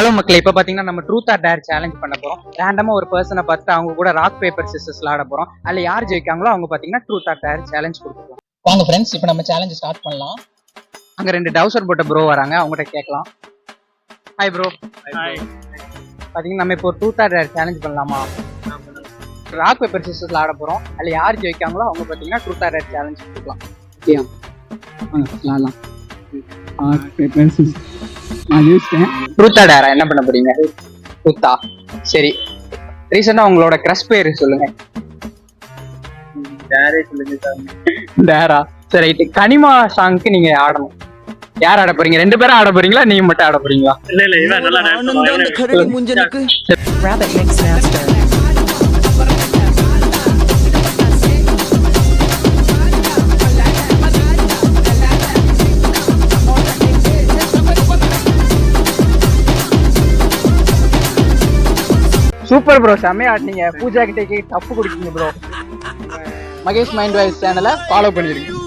Hello மக்களே, இப்போ பார்த்தீங்கன்னா நம்ம ட்ரூத் ஆர் டேர் சேலஞ்ச் பண்ண போகிறோம். ரேண்டமாக ஒரு பர்சனை பார்த்து அவங்க கூட ராக் பேப்பர் சிசர்ஸ் விளாட போகிறோம். அதில் யார் ஜெயிக்காங்களோ அவங்க பார்த்தீங்கன்னா ட்ரூத் ஆர் டேர் சேலஞ்ச் கொடுத்துருவோம். வாங்க ஃப்ரெண்ட்ஸ், இப்போ நம்ம சேலஞ்ச் ஸ்டார்ட் பண்ணலாம். அங்கே 2 டவுசர் போட்ட ப்ரோ வராங்க, அவங்ககிட்ட கேட்கலாம். Hi bro. பார்த்தீங்கன்னா நம்ம இப்போ ட்ரூத் ஆர் டேர் சேலஞ்ச் பண்ணலாமா? ராக் பேப்பர் சிசர்ஸ் விளாட போகிறோம். அதில் யார் ஜெயிக்காங்களோ அவங்க பார்த்தீங்கன்னா ட்ரூத் ஆர் டேர் சேலஞ்ச் கொடுக்கலாம். ஓகே விளாடலாம். ட்ரூத்தா டேரா என்ன பண்ண போறீங்க? ட்ரூத்தா, சரி. ரீசெண்டா உங்களோட கிரஷ் பேரு சொல்லுங்க. டேரா, சரி ரைட்டு. கனிமா சாங்க்கு நீங்க ஆடணும். யார் ஆட போறீங்க? 2 பேரும் ஆட போறீங்களா, நீங்க மட்டும் ஆட போறீங்களா? சூப்பர் ப்ரோ, செம்மையா ஆடினீங்க. பூஜா கிட்டே டப்பு குடிக்கீங்க ப்ரோ. மகேஷ் மைண்ட் வாய்ஸ் சேனலை ஃபாலோ பண்ணிருக்கீங்க.